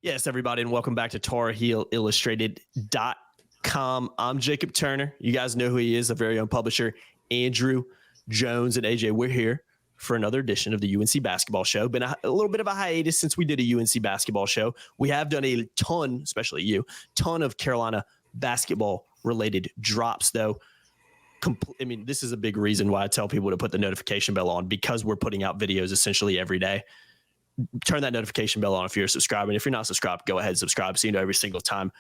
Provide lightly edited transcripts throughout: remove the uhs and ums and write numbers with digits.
Yes, everybody, and welcome back to TarHeelIllustrated.com. I'm Jacob Turner. You guys know who he is, the very own publisher, Andrew Jones and AJ. We're here for another edition of the UNC basketball show. Been a little bit of a hiatus since we did a UNC basketball show. We have done a ton, especially you, ton of Carolina basketball-related drops, though. This is a big reason why I tell people to put the notification bell on, because we're putting out videos essentially every day. Turn that notification bell on if you're a subscriber. And if you're not subscribed, go ahead and subscribe so you know every single time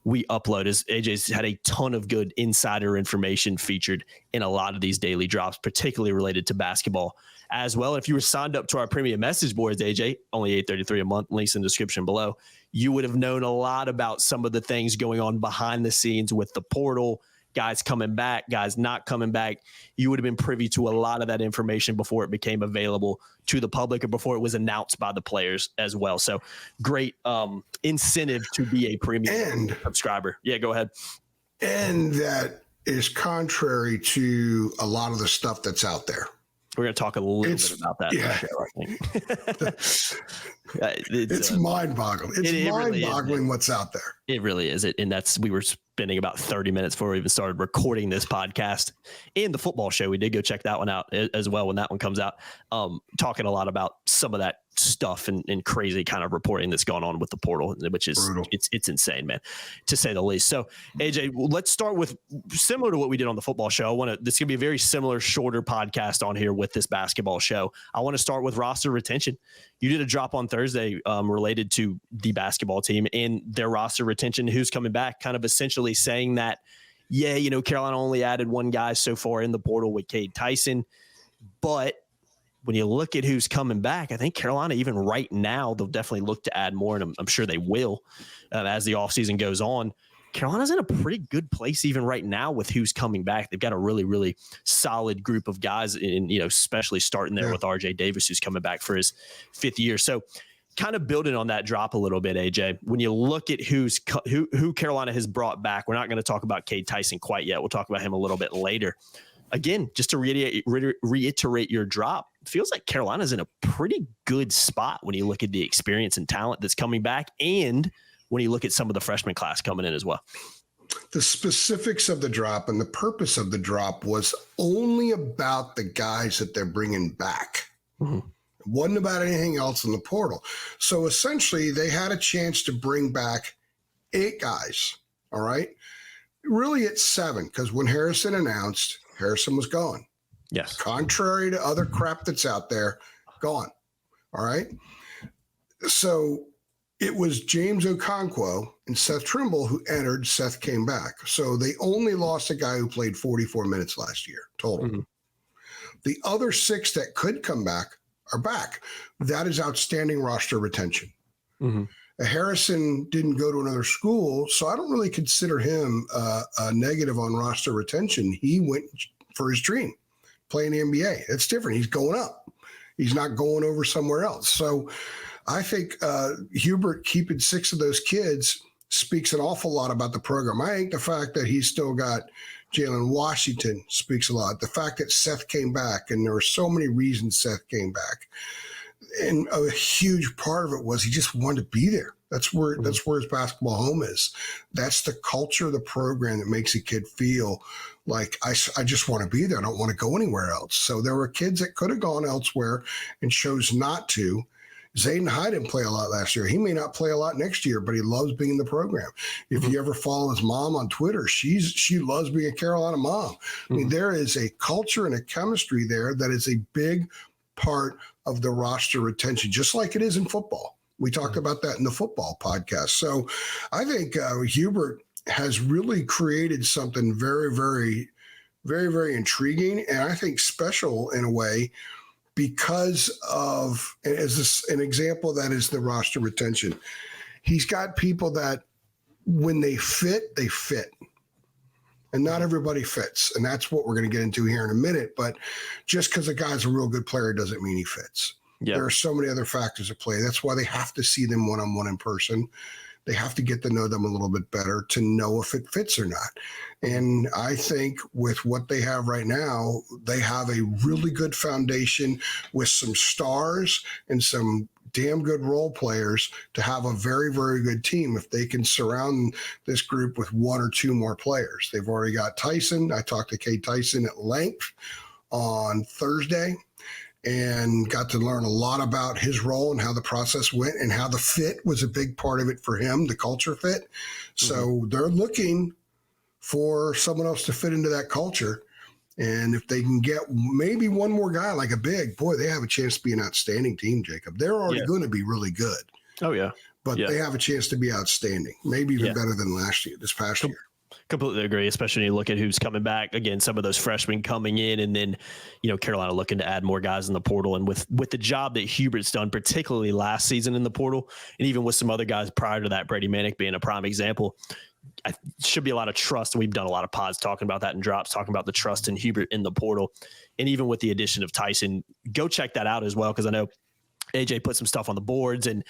we upload. As AJ's had a ton of good insider information featured in a lot of these daily drops, particularly related to basketball as well. If you were signed up to our premium message boards, AJ, only $8.33 a month, links in the description below, you would have known a lot about some of the things going on behind the scenes with the portal, guys coming back, guys not coming back. You would have been privy to a lot of that information before it became available to the public or before it was announced by the players as well. So great incentive to be a premium subscriber. Yeah, go ahead. And that is contrary to a lot of the stuff that's out there. We're going to talk a little bit about that. Yeah. I think. It's mind-boggling. It's mind-boggling really what's out there. It really is. And we were spending about 30 minutes before we even started recording this podcast and the football show. We did go check that one out as well when that one comes out. Talking a lot about some of that stuff and crazy kind of reporting that's gone on with the portal, which is brutal. It's insane, man, to say the least. So AJ, let's start with similar to what we did on the football show. This is gonna be a very similar, shorter podcast on here with this basketball show. I want to start with roster retention. You did a drop on Thursday related to the basketball team and their roster retention, who's coming back, kind of essentially saying that, yeah, Carolina only added one guy so far in the portal with Cade Tyson, but when you look at who's coming back, I think Carolina, even right now, they'll definitely look to add more, and I'm sure they will as the offseason goes on. Carolina's in a pretty good place even right now with who's coming back. They've got a really, really solid group of guys, and especially starting there with RJ Davis, who's coming back for his fifth year. So kind of building on that drop a little bit, AJ, when you look at who Carolina has brought back, we're not going to talk about Cade Tyson quite yet. We'll talk about him a little bit later. Again, just to reiterate your drop, it feels like Carolina's in a pretty good spot when you look at the experience and talent that's coming back, and when you look at some of the freshman class coming in as well. The specifics of the drop and the purpose of the drop was only about the guys that they're bringing back. Mm-hmm. It wasn't about anything else in the portal. So essentially, they had a chance to bring back 8 guys, all right? Really, it's 7, because when Harrison announced, Harrison was gone. Yes. Contrary to other crap that's out there, gone. All right. So it was James Okonkwo and Seth Trimble who entered. Seth came back. So they only lost a guy who played 44 minutes last year total. Mm-hmm. The other 6 that could come back are back. That is outstanding roster retention. Mm-hmm. Harrison didn't go to another school, so I don't really consider him a negative on roster retention. He went for his dream, playing the NBA. It's different. He's going up. He's not going over somewhere else. So I think Hubert keeping 6 of those kids speaks an awful lot about the program. I think the fact that he's still got Jalen Washington speaks a lot. The fact that Seth came back, and there were so many reasons Seth came back. And a huge part of it was he just wanted to be there. That's where his basketball home is. That's the culture of the program that makes a kid feel like I just want to be there. I don't want to go anywhere else. So there were kids that could have gone elsewhere and chose not to. Zayden Hyde didn't play a lot last year. He may not play a lot next year, but he loves being in the program. If you ever follow his mom on Twitter, she loves being a Carolina mom. I mean, there is a culture and a chemistry there that is a big part of the roster retention, just like it is in football. We talked about that in the football podcast. So I think Hubert has really created something very, very, very, very intriguing, and I think special in a way, because of, as an example, that is the roster retention. He's got people that when they fit, they fit. And not everybody fits. And that's what we're going to get into here in a minute. But just because a guy's a real good player doesn't mean he fits. Yep. There are so many other factors at play. That's why they have to see them one-on-one in person. They have to get to know them a little bit better to know if it fits or not. And I think with what they have right now, they have a really good foundation with some stars and some damn good role players to have a very, very good team if they can surround this group with one or two more players. They've already got Tyson. I talked to Cade Tyson at length on Thursday and got to learn a lot about his role and how the process went and how the fit was a big part of it for him, the culture fit. So they're looking for someone else to fit into that culture. And if they can get maybe one more guy like a big, boy, they have a chance to be an outstanding team, Jacob. They're already going to be really good. Oh, yeah. But they have a chance to be outstanding, maybe even better than this past year. Completely agree, especially when you look at who's coming back. Again, some of those freshmen coming in, and then, Carolina looking to add more guys in the portal. And with the job that Hubert's done, particularly last season in the portal, and even with some other guys prior to that, Brady Manick being a prime example, should be a lot of trust. And we've done a lot of pods talking about that and drops, talking about the trust in Hubert in the portal. And even with the addition of Tyson, go check that out as well, because I know AJ put some stuff on the boards and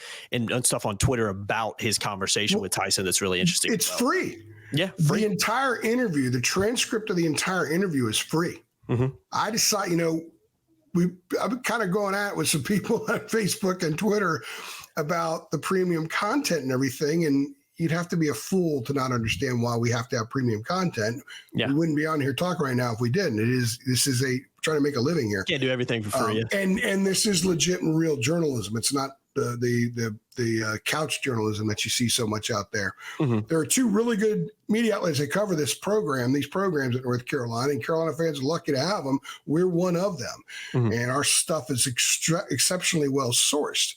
stuff on Twitter about his conversation with Tyson that's really interesting. It's free. Yeah. Free. The entire interview, the transcript of the entire interview is free. I decided, I've been kind of going at it with some people on Facebook and Twitter about the premium content and everything. And you'd have to be a fool to not understand why we have to have premium content. Yeah. We wouldn't be on here talking right now if we didn't. This is trying to make a living here. Can't do everything for free. And this is legit and real journalism. It's not the couch journalism that you see so much out there. There are two really good media outlets that cover these programs at North Carolina, and Carolina fans are lucky to have them. We're one of them. And our stuff is exceptionally well sourced.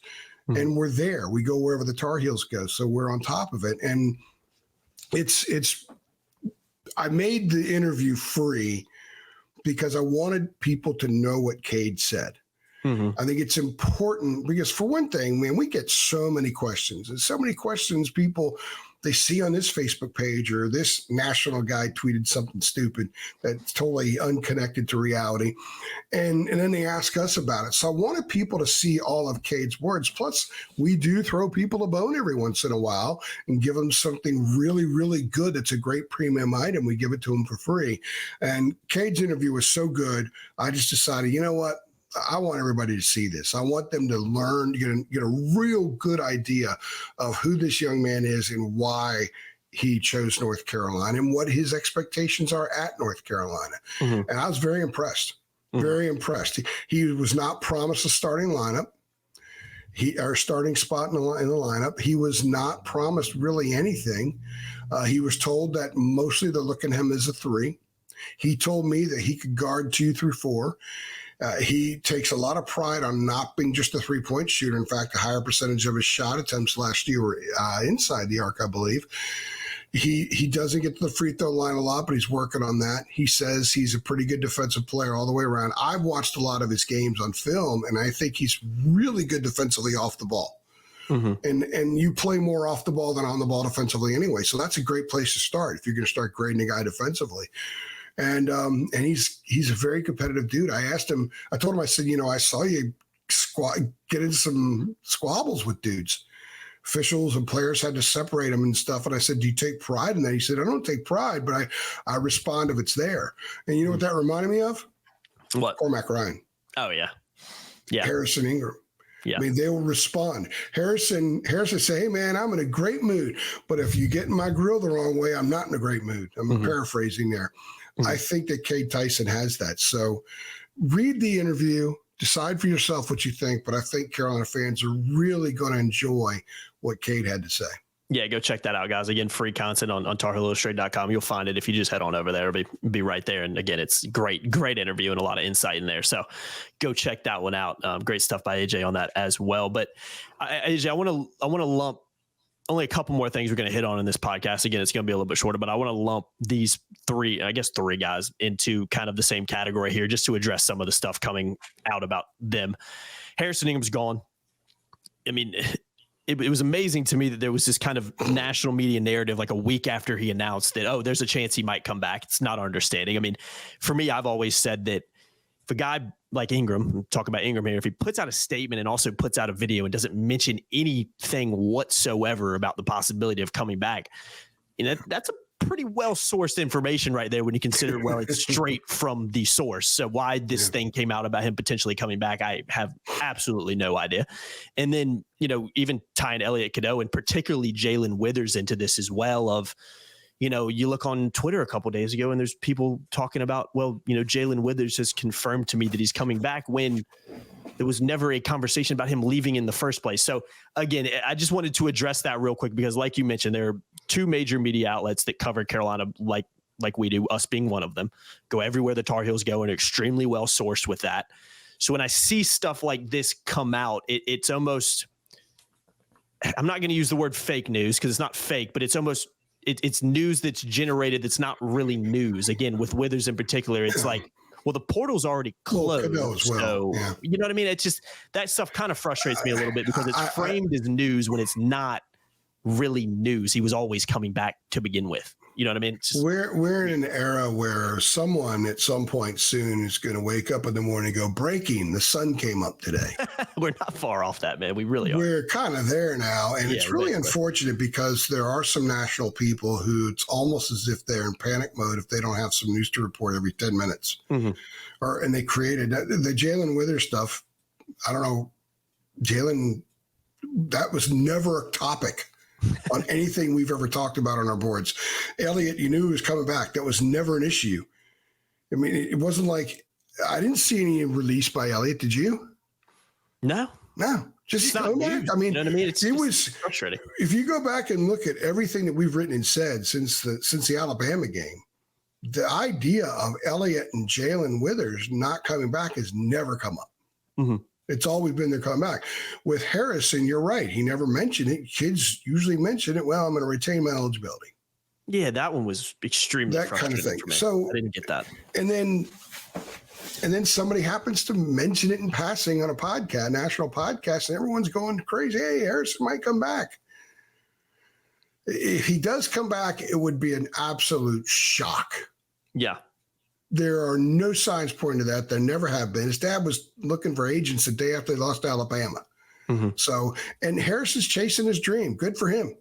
And we're there. We go wherever the Tar Heels go. So we're on top of it. And I made the interview free because I wanted people to know what Cade said. I think it's important because, for one thing, man, we get so many questions. And so many questions people, they see on this Facebook page, or this national guy tweeted something stupid that's totally unconnected to reality. And then they ask us about it. So I wanted people to see all of Cade's words. Plus, we do throw people a bone every once in a while and give them something really, really good that's a great premium item. We give it to them for free. And Cade's interview was so good, I just decided, you know what? I want everybody to see this. I want them to learn, get a real good idea of who this young man is and why he chose North Carolina and what his expectations are at North Carolina. And I was very impressed, very impressed. He was not promised a starting lineup, or starting spot in the lineup. He was not promised really anything. He was told that mostly they're looking at him as a 3. He told me that he could guard 2 through 4. He takes a lot of pride on not being just a 3-point shooter. In fact, a higher percentage of his shot attempts last year were inside the arc, I believe. He doesn't get to the free throw line a lot, but he's working on that. He says he's a pretty good defensive player all the way around. I've watched a lot of his games on film, and I think he's really good defensively off the ball. And you play more off the ball than on the ball defensively anyway. So that's a great place to start if you're going to start grading a guy defensively. And he's a very competitive dude. I asked him, I told him, I said, I saw you get into some squabbles with dudes. Officials and players had to separate them and stuff. And I said, do you take pride in that? He said, I don't take pride, but I respond if it's there. And you know what that reminded me of? What? Cormac Ryan. Oh, yeah. Yeah. Harrison Ingram. Yeah. I mean, they will respond. Harrison say, hey, man, I'm in a great mood. But if you get in my grill the wrong way, I'm not in a great mood. I'm paraphrasing there. I think that Cade Tyson has that. So read the interview, decide for yourself what you think. But I think Carolina fans are really going to enjoy what Cade had to say. Yeah, go check that out, guys. Again, free content on TarHeelIllustrated.com. You'll find it if you just head on over there. It'll be right there. And again, it's great interview and a lot of insight in there. So go check that one out. Great stuff by AJ on that as well. But AJ, I want to lump only a couple more things we're going to hit on in this podcast. Again, it's going to be a little bit shorter, but I want to lump these three guys into kind of the same category here, just to address some of the stuff coming out about them. Harrison Ingram's gone. I mean, it was amazing to me that there was this kind of national media narrative like a week after he announced that, there's a chance he might come back. It's not our understanding. I mean, for me, I've always said that if a guy like Ingram, talk about Ingram here, if he puts out a statement and also puts out a video and doesn't mention anything whatsoever about the possibility of coming back, that's a pretty well sourced information right there when you consider, well, it's straight from the source. So why this thing came out about him potentially coming back, I have absolutely no idea. And then, even tying Elliot Cadeau and particularly Jalen Withers into this as well of, you look on Twitter a couple of days ago and there's people talking about, well, Jalen Withers has confirmed to me that he's coming back when there was never a conversation about him leaving in the first place. So again, I just wanted to address that real quick because like you mentioned, there are two major media outlets that cover Carolina like we do, us being one of them, go everywhere the Tar Heels go and are extremely well sourced with that. So when I see stuff like this come out, it's almost, I'm not going to use the word fake news because it's not fake, but it's almost, it's news that's generated that's not really news. Again, with Withers in particular, it's like, well, the portal's already closed. So, you know what I mean? It's just that stuff kind of frustrates me a little bit because it's framed as news when it's not really news. He was always coming back to begin with. You know what I mean? We're in an era where someone at some point soon is going to wake up in the morning and go, breaking, the sun came up today. We're not far off that, man. We really are. We're kind of there now. And it's really unfortunate because there are some national people who it's almost as if they're in panic mode if they don't have some news to report every 10 minutes. And they created the Jalen Withers stuff. I don't know. Jalen, that was never a topic on anything we've ever talked about on our boards. Elliot, you knew he was coming back. That was never an issue. I mean, it wasn't like I didn't see any release by Elliot. Did you? No. Just coming back. I mean, you know what I mean? It was frustrating. If you go back and look at everything that we've written and said since the Alabama game, the idea of Elliot and Jalen Withers not coming back has never come up. It's always been their comeback. With Harrison, you're right. He never mentioned it. Kids usually mention it. Well, I'm going to retain my eligibility. Yeah, that one was extremely that kind of thing. So I didn't get that. And then somebody happens to mention it in passing on a podcast, national podcast, and everyone's going crazy. Hey, Harrison might come back. If he does come back, it would be an absolute shock. Yeah. There are no signs pointing to that. There never have been. His dad was looking for agents the day after they lost to Alabama. So, and Harrison's chasing his dream. Good for him.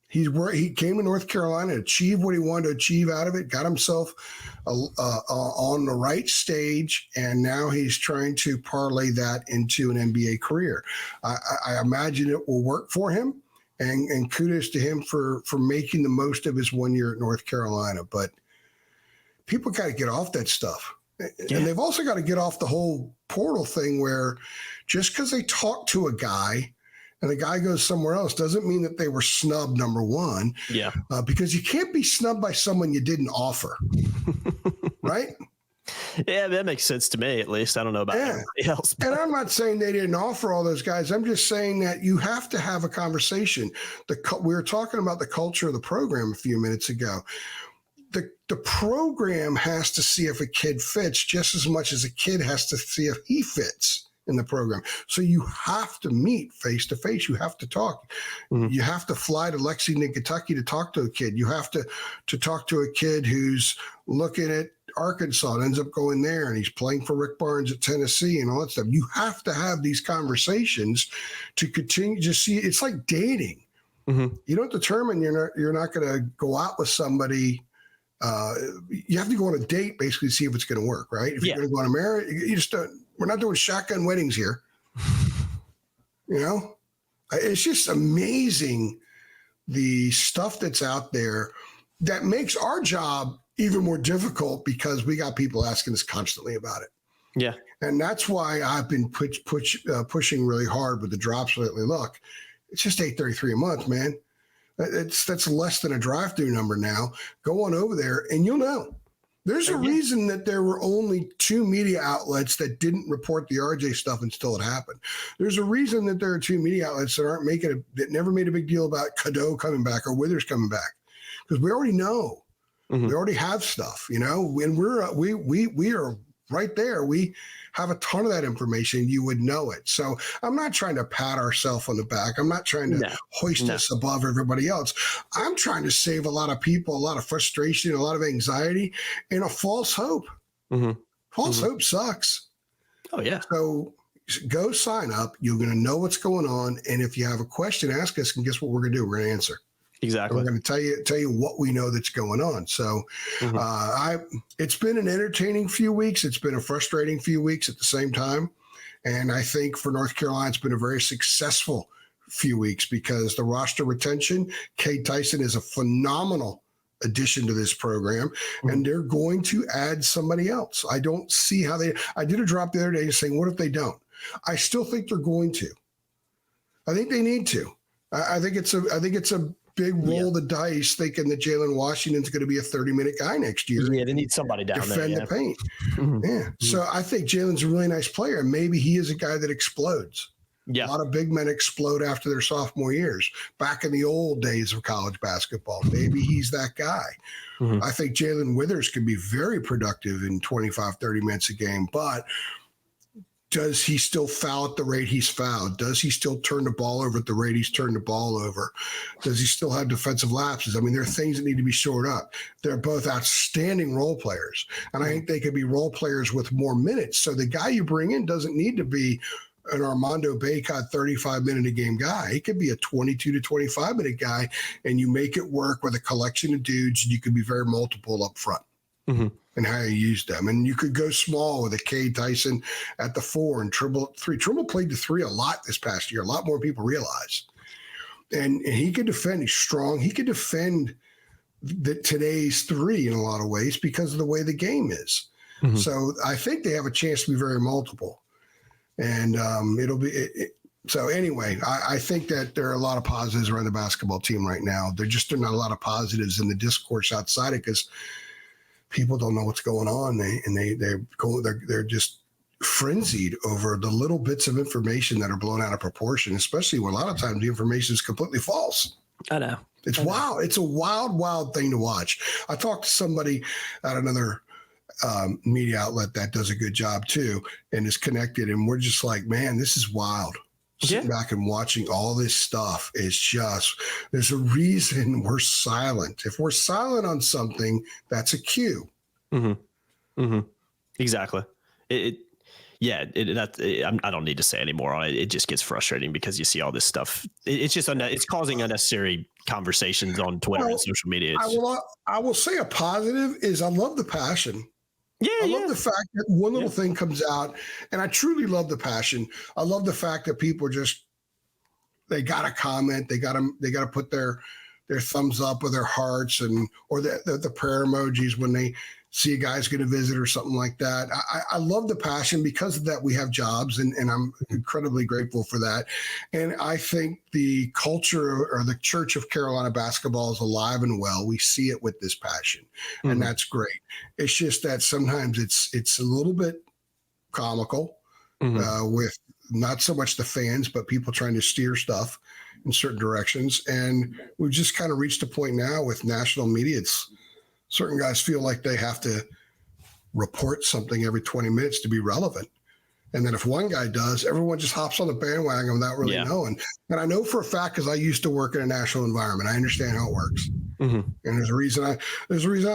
He came to North Carolina, achieved what he wanted to achieve out of it, got himself on the right stage, and now he's trying to parlay that into an NBA career. I imagine it will work for him, and kudos to him for making the most of his 1 year at North Carolina. But people got to get off that stuff. And they've also got to get off the whole portal thing where just because they talk to a guy and the guy goes somewhere else doesn't mean that they were snubbed, number one. Yeah. Because you can't be snubbed by someone you didn't offer. Right? Yeah, that makes sense to me, at least. I don't know about everybody else. But. And I'm not saying they didn't offer all those guys. I'm just saying that you have to have a conversation. We were talking about the culture of the program a few minutes ago. The program has to see if a kid fits just as much as a kid has to see if he fits in the program. So you have to meet face to face. You have to talk. You have to fly to Lexington, Kentucky to talk to a kid. You have to talk to a kid who's looking at Arkansas and ends up going there and he's playing for Rick Barnes at Tennessee and all that stuff. You have to have these conversations to continue to see. It's like dating. You don't determine you're not going to go out with somebody. You have to go on a date basically to see if it's going to work, right? If you're going to go on a marriage, you just don't. We're not doing shotgun weddings here. It's just amazing the stuff that's out there that makes our job even more difficult because we got people asking us constantly about it. Yeah. And that's why I've been pushing really hard with the drops lately. Look, it's just $8.33 a month, man. That's less than a drive-through number now. Go on over there and you'll know. There's a reason that there were only 2 media outlets that didn't report the RJ stuff until it happened. There's a reason that there are 2 media outlets that that never made a big deal about Cadeau coming back or Withers coming back, because we already know. We already have stuff, and we are right there. We have a ton of that information. You would know it. So I'm not trying to pat ourselves on the back. I'm not trying to hoist us above everybody else. I'm trying to save a lot of people, a lot of frustration, a lot of anxiety, and a false hope. False hope sucks. Oh, yeah. So go sign up. You're going to know what's going on. And if you have a question, ask us. And guess what we're going to do? We're going to answer. Exactly. And we're going to tell you what we know that's going on. So it's been an entertaining few weeks. It's been a frustrating few weeks at the same time. And I think for North Carolina, it's been a very successful few weeks because the roster retention, Cade Tyson is a phenomenal addition to this program, and they're going to add somebody else. I don't see how I did a drop the other day saying, what if they don't? I still think they're going to. I think they need to. I think it's a big roll of the dice thinking that Jalen Washington's going to be a 30-minute guy next year. Yeah, they need somebody down there. Defend the paint. Yeah. So I think Jalen's a really nice player, and maybe he is a guy that explodes. Yeah. A lot of big men explode after their sophomore years. Back in the old days of college basketball, maybe he's that guy. I think Jalen Withers can be very productive in 25, 30 minutes a game, but does he still foul at the rate he's fouled? Does he still turn the ball over at the rate he's turned the ball over? Does he still have defensive lapses? I mean, there are things that need to be shored up. They're both outstanding role players, and I think they could be role players with more minutes. So the guy you bring in doesn't need to be an Armando Bacot 35-minute-a-game guy. He could be a 22 to 25-minute guy, and you make it work with a collection of dudes, and you could be very multiple up front. And how you use them. And you could go small with a Cade Tyson at the 4 and Trimble at 3. Trimble played the 3 a lot this past year, a lot more people realize. And he could defend. He's strong. He could defend today's 3 in a lot of ways because of the way the game is. So I think they have a chance to be very multiple. And it'll be so anyway, I think that there are a lot of positives around the basketball team right now. There not a lot of positives in the discourse outside it because people don't know what's going on. They're just frenzied over the little bits of information that are blown out of proportion, especially when a lot of times the information is completely false. I know. It's wild. It's a wild thing to watch. I talked to somebody at another media outlet that does a good job too and is connected. And we're just like, man, this is wild. Sitting back and watching all this stuff is just, there's a reason we're silent. If we're silent on something, that's a cue. Exactly. I don't need to say any more on it. It just gets frustrating because you see all this stuff. It's causing unnecessary conversations on Twitter and social media. I will say a positive is I love the passion. I love the fact that one little thing comes out, and I truly love the passion. I love the fact that people they got to comment, they got to put their thumbs up or their hearts or the prayer emojis when they see a guy's going to visit or something like that. I love the passion. Because of that, we have jobs, and I'm incredibly grateful for that. And I think the culture or the Church of Carolina basketball is alive and well. We see it with this passion, and that's great. It's just that sometimes it's a little bit comical with not so much the fans, but people trying to steer stuff in certain directions. And we've just kind of reached a point now with national media. Certain guys feel like they have to report something every 20 minutes to be relevant. And then if one guy does, everyone just hops on the bandwagon without really knowing. And I know for a fact, because I used to work in a national environment, I understand how it works. And there's a reason I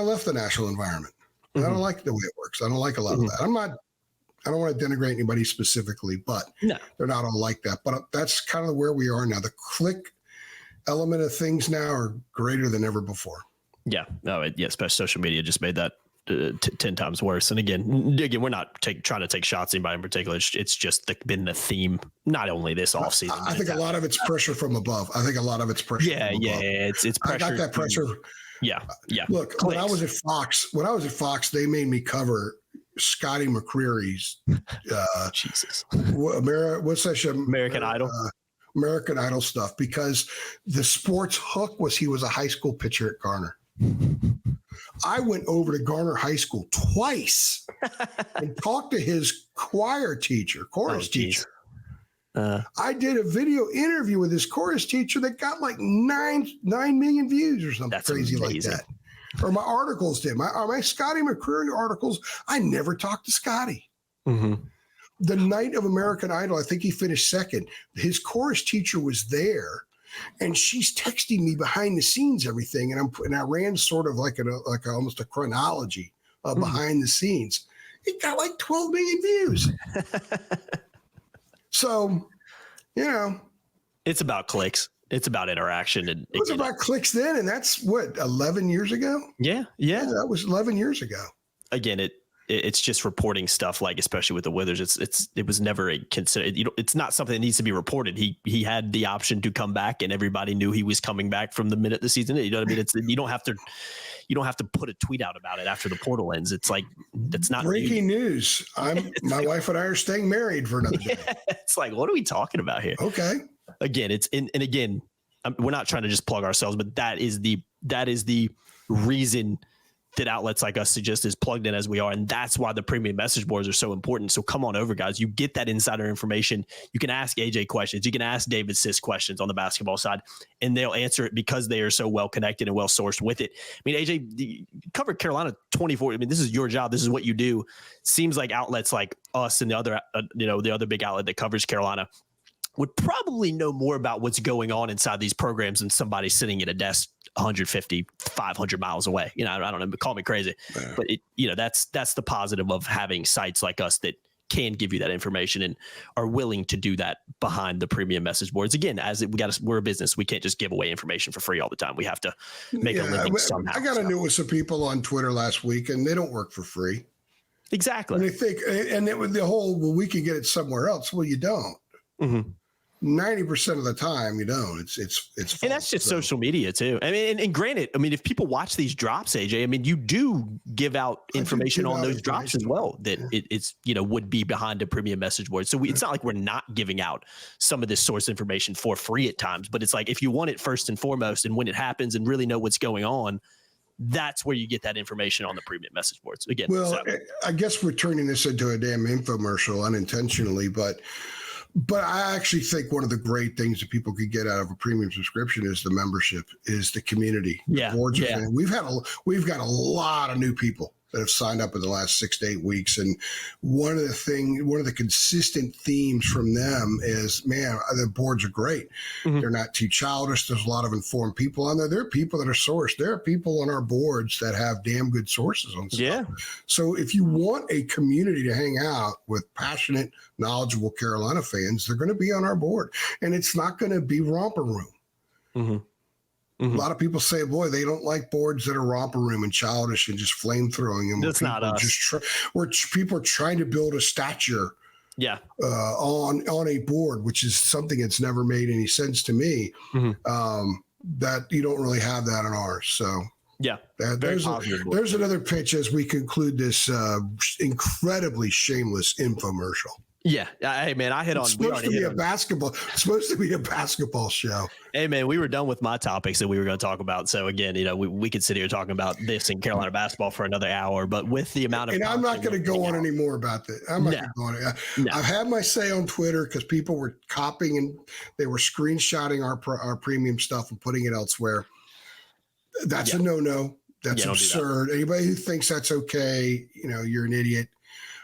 left the national environment. I don't like the way it works. I don't like a lot of that. I don't want to denigrate anybody specifically, but they're not all like that. But that's kind of where we are now. The click element of things now are greater than ever before. Yeah. Especially social media just made that 10 times worse. And again, we're not trying to take shots at anybody in particular. It's just been the theme, not only this offseason. I think a lot of it's pressure from above. It's pressure. It's pressure. I got that pressure. Yeah. Look, Clicks. when I was at Fox, they made me cover Scotty McCreery's Jesus. What's that show? American Idol. American Idol stuff, because the sports hook was he was a high school pitcher at Garner. I went over to Garner High School twice and talked to his chorus teacher. I did a video interview with his chorus teacher that got like 9 million views or something crazy amazing. Like that. Or my articles did. My Scotty McCreery articles, I never talked to Scotty. The night of American Idol, I think he finished second. His chorus teacher was there, and she's texting me behind the scenes everything, and I ran sort of like almost a chronology of behind the scenes. It got like 12 million views. So, it's about clicks. It's about interaction. And it was about clicks then. And that's what, 11 years ago? Yeah. That was 11 years ago. Again, it's just reporting stuff, like, especially with the Withers, it was never it's not something that needs to be reported. He had the option to come back, and everybody knew he was coming back from the minute the season. You know what I mean? You don't have to put a tweet out about it after the portal ends. It's like, that's not breaking news. My wife and I are staying married for another day. It's like, what are we talking about here? Okay. Again, again, we're not trying to just plug ourselves, but that is the reason that outlets like us suggest is plugged in as we are. And that's why the premium message boards are so important. So come on over, guys. You get that insider information. You can ask AJ questions. You can ask David Sis questions on the basketball side, and they'll answer it because they are so well connected and well sourced with it. I mean, AJ, you covered Carolina 24. I mean, this is your job. This is what you do. Seems like outlets like us and the other, the other big outlet that covers Carolina would probably know more about what's going on inside these programs than somebody sitting at a desk 150, 500 miles away. I don't know, call me crazy, but that's the positive of having sites like us that can give you that information and are willing to do that behind the premium message boards. Again, we're a business. We can't just give away information for free all the time. We have to make a living somehow. I got to know with some people on Twitter last week, and they don't work for free. Exactly. And they think, and it was the whole, well, we can get it somewhere else. Well, you don't. Mm-hmm. 90% of the time you don't. It's and that's just social media too. I mean, and granted, I mean, if people watch these drops, AJ, I mean, you do give out information on those drops as well that it's would be behind a premium message board. So it's not like we're not giving out some of this source information for free at times, but it's like, if you want it first and foremost, and when it happens and really know what's going on, that's where you get that information on the premium message boards. Again, I guess we're turning this into a damn infomercial unintentionally, but I actually think one of the great things that people could get out of a premium subscription is the membership, is the community. Yeah. We've got a lot of new people that have signed up in the last 6 to 8 weeks. And one of the consistent themes from them is, man, the boards are great. Mm-hmm. They're not too childish. There's a lot of informed people on there. There are people that are sourced. There are people on our boards that have damn good sources on stuff. Yeah. So if you want a community to hang out with passionate, knowledgeable Carolina fans, they're going to be on our board. And it's not going to be romper room. Mm-hmm. Mm-hmm. A lot of people say, boy, they don't like boards that are romper room and childish and just flame throwing. And that's not us. Where people are trying to build a stature on a board, which is something that's never made any sense to me, that you don't really have that in ours. So there's another pitch as we conclude this incredibly shameless infomercial. Yeah. Hey, man, I hit on. It's supposed to be a basketball show. Hey, man, we were done with my topics that we were going to talk about. So, again, we could sit here talking about this in Carolina basketball for another hour. But with the amount of. And I'm not going to go on anymore about that. I'm not going to go on. I've had my say on Twitter because people were copying and they were screenshotting our premium stuff and putting it elsewhere. That's a no-no. That's absurd. Anybody who thinks that's okay, you're an idiot.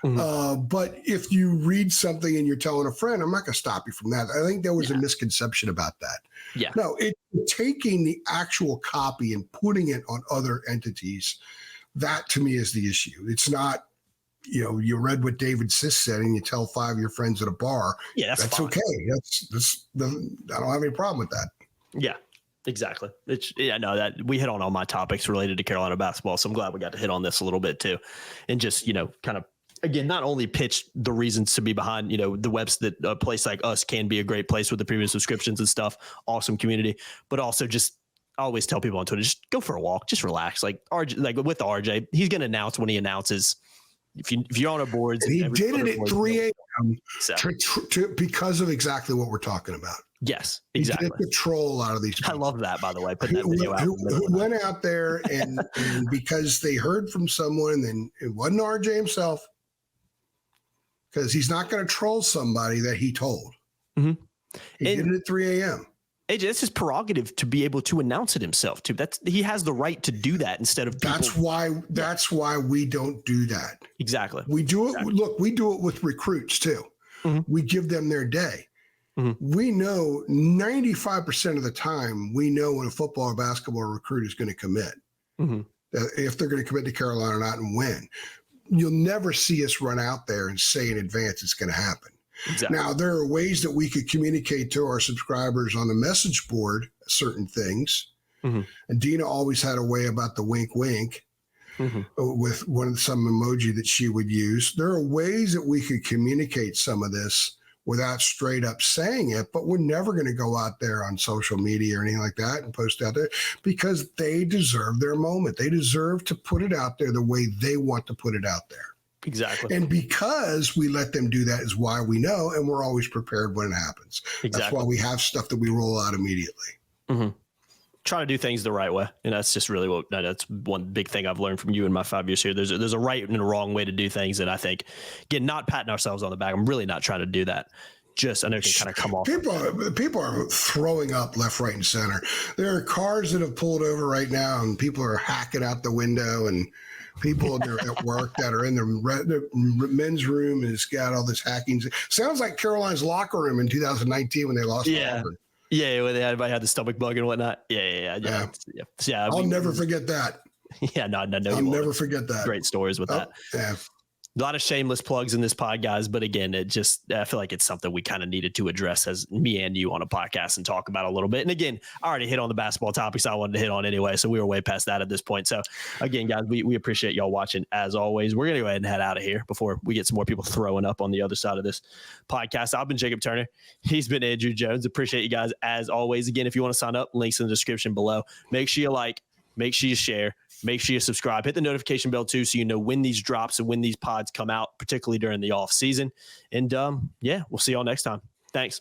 Mm-hmm. But if you read something and you're telling a friend, I'm not going to stop you from that. I think there was a misconception about that. Yeah. No, taking the actual copy and putting it on other entities, that to me is the issue. It's not, you read what David Sis said and you tell 5 of your friends at a bar. Yeah, that's fine. Okay. I don't have any problem with that. Yeah. Exactly. That we hit on all my topics related to Carolina basketball. So I'm glad we got to hit on this a little bit too. And just, kind of, again, not only pitch the reasons to be behind, the webs that a place like us can be a great place with the premium subscriptions and stuff, awesome community, but also just always tell people on Twitter, just go for a walk, just relax. Like RJ, like with RJ, he's going to announce when he announces. If you're on our boards, and he did it at 3 a.m. because of exactly what we're talking about. Yes, exactly. Get the troll out of these people. I love that, by the way. Put that video out. Who went out there and because they heard from someone, and it wasn't RJ himself, because he's not going to troll somebody that he told. Mm-hmm. He did it at 3 a.m. AJ, that's his prerogative to be able to announce it himself too. He has the right to do that instead of people. That's why we don't do that. Exactly. We do it. Exactly. Look, we do it with recruits too. Mm-hmm. We give them their day. Mm-hmm. We know 95% of the time, we know when a football or basketball recruit is going to commit, if they're going to commit to Carolina or not, and when. You'll never see us run out there and say in advance it's going to happen. Exactly. Now, there are ways that we could communicate to our subscribers on the message board certain things. Mm-hmm. And Dina always had a way about the wink, wink. Mm-hmm. With some emoji that she would use. There are ways that we could communicate some of this without straight up saying it, but we're never going to go out there on social media or anything like that and post out there because they deserve their moment. They deserve to put it out there the way they want to put it out there. Exactly. And because we let them do that is why we know, and we're always prepared when it happens. Exactly. That's why we have stuff that we roll out immediately. Mm-hmm. Try to do things the right way. And that's just really that's one big thing I've learned from you in my 5 years here. There's a right and a wrong way to do things. And I think, again, not patting ourselves on the back. I'm really not trying to do that. Just, I know it can kind of come off. People are throwing up left, right, and center. There are cars that have pulled over right now and people are hacking out the window, and people that are at work that are in the men's room and it's got all this hacking. Sounds like Caroline's locker room in 2019 when they lost Auburn. Yeah, when everybody had the stomach bug and whatnot. Yeah. I'll never forget that. Yeah, no. I'll never forget that. Great stories with that. Yeah. A lot of shameless plugs in this pod, guys. But again, I feel like it's something we kind of needed to address as me and you on a podcast and talk about a little bit. And again, I already hit on the basketball topics I wanted to hit on anyway. So we were way past that at this point. So again, guys, we appreciate y'all watching as always. We're going to go ahead and head out of here before we get some more people throwing up on the other side of this podcast. I've been Jacob Turner. He's been Andrew Jones. Appreciate you guys as always. Again, if you want to sign up, links in the description below. Make sure you like, make sure you share. Make sure you subscribe. Hit the notification bell, too, so you know when these drops and when these pods come out, particularly during the off season. And, we'll see y'all next time. Thanks.